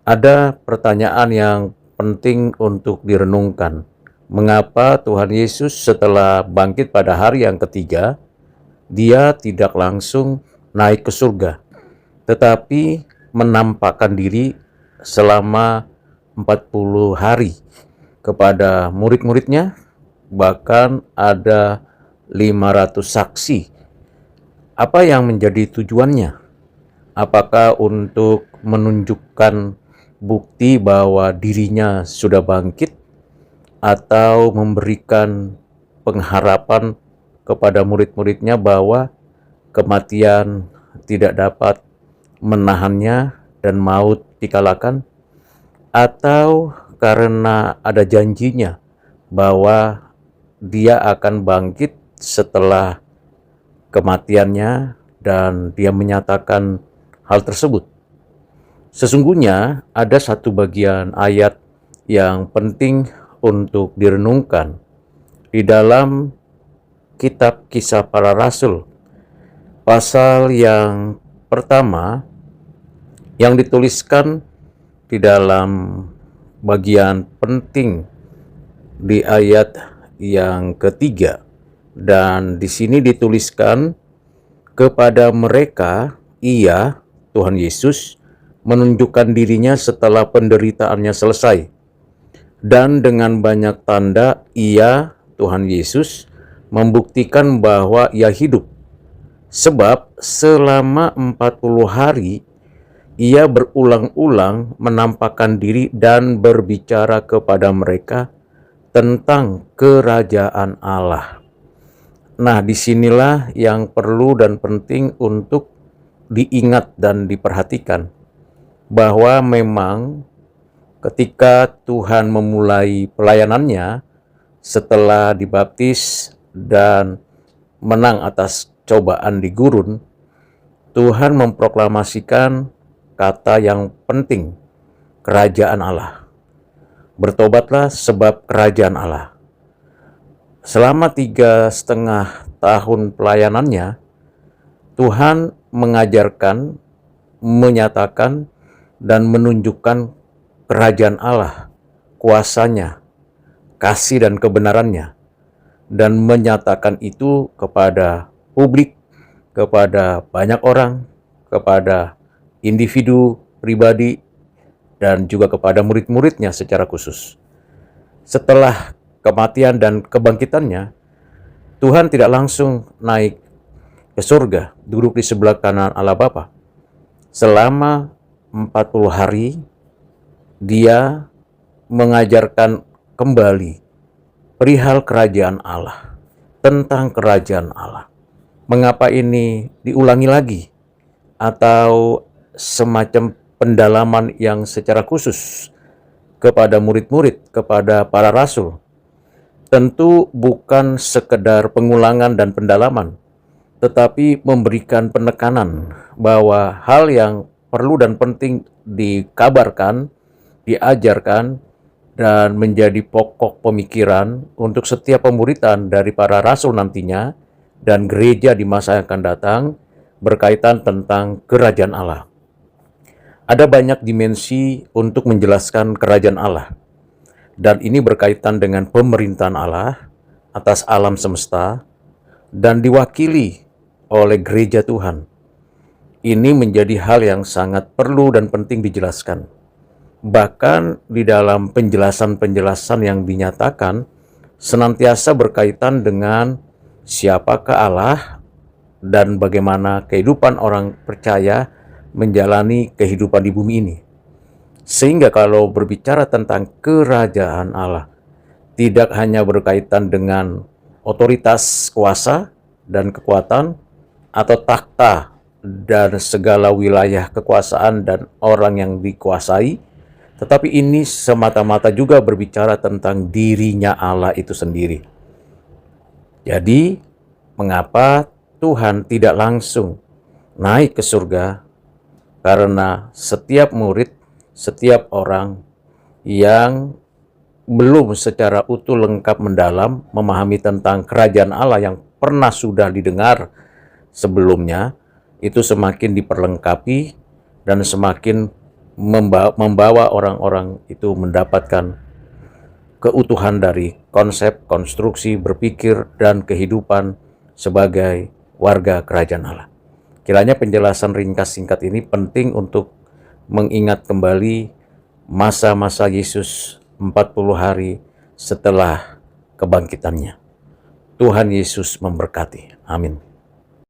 Ada pertanyaan yang penting untuk direnungkan. Mengapa Tuhan Yesus setelah bangkit pada hari yang ketiga, dia tidak langsung naik ke surga, tetapi menampakkan diri selama 40 hari kepada murid-muridnya, bahkan ada 500 saksi. Apa yang menjadi tujuannya? Apakah untuk menunjukkan bukti bahwa dirinya sudah bangkit, atau memberikan pengharapan kepada murid-muridnya bahwa kematian tidak dapat menahannya dan maut dikalahkan, atau karena ada janjinya bahwa dia akan bangkit setelah kematiannya dan dia menyatakan hal tersebut. Sesungguhnya ada satu bagian ayat yang penting untuk direnungkan di dalam kitab Kisah Para Rasul, pasal yang pertama, yang dituliskan di dalam bagian penting di ayat yang ketiga. Dan di sini dituliskan, kepada mereka ia, Tuhan Yesus, menunjukkan dirinya setelah penderitaannya selesai. Dan dengan banyak tanda ia, Tuhan Yesus, membuktikan bahwa ia hidup. Sebab selama 40 hari ia berulang-ulang menampakkan diri dan berbicara kepada mereka tentang kerajaan Allah. Nah, disinilah yang perlu dan penting untuk diingat dan diperhatikan, bahwa memang ketika Tuhan memulai pelayanannya setelah dibaptis dan menang atas cobaan di gurun, Tuhan memproklamasikan kata yang penting, kerajaan Allah. Bertobatlah sebab kerajaan Allah. Selama 3,5 tahun pelayanannya, Tuhan mengajarkan, menyatakan, dan menunjukkan kerajaan Allah, kuasanya, kasih dan kebenarannya, dan menyatakan itu kepada publik, kepada banyak orang, kepada individu pribadi, dan juga kepada murid-muridnya secara khusus. Setelah kematian dan kebangkitannya, Tuhan tidak langsung naik ke surga, duduk di sebelah kanan Allah Bapa. Selama 40 hari, dia mengajarkan kembali perihal kerajaan Allah, tentang kerajaan Allah. Mengapa ini diulangi lagi? Atau semacam pendalaman yang secara khusus kepada murid-murid, kepada para rasul. Tentu bukan sekedar pengulangan dan pendalaman, tetapi memberikan penekanan bahwa hal yang perlu dan penting dikabarkan, diajarkan, dan menjadi pokok pemikiran untuk setiap pemuritan dari para rasul nantinya dan gereja di masa yang akan datang berkaitan tentang kerajaan Allah. Ada banyak dimensi untuk menjelaskan kerajaan Allah, dan ini berkaitan dengan pemerintahan Allah atas alam semesta dan diwakili oleh gereja Tuhan. Ini menjadi hal yang sangat perlu dan penting dijelaskan. Bahkan di dalam penjelasan-penjelasan yang dinyatakan senantiasa berkaitan dengan siapakah Allah dan bagaimana kehidupan orang percaya menjalani kehidupan di bumi ini. Sehingga kalau berbicara tentang kerajaan Allah, tidak hanya berkaitan dengan otoritas, kuasa, dan kekuatan, atau takhta dan segala wilayah kekuasaan dan orang yang dikuasai, tetapi ini semata-mata juga berbicara tentang dirinya Allah itu sendiri. Jadi, mengapa Tuhan tidak langsung naik ke surga? Karena setiap murid, setiap orang yang belum secara utuh lengkap mendalam memahami tentang kerajaan Allah yang pernah sudah didengar sebelumnya, itu semakin diperlengkapi dan semakin membawa orang-orang itu mendapatkan keutuhan dari konsep, konstruksi, berpikir, dan kehidupan sebagai warga kerajaan Allah. Kiranya penjelasan ringkas singkat ini penting untuk mengingat kembali masa-masa Yesus 40 hari setelah kebangkitannya. Tuhan Yesus memberkati. Amin.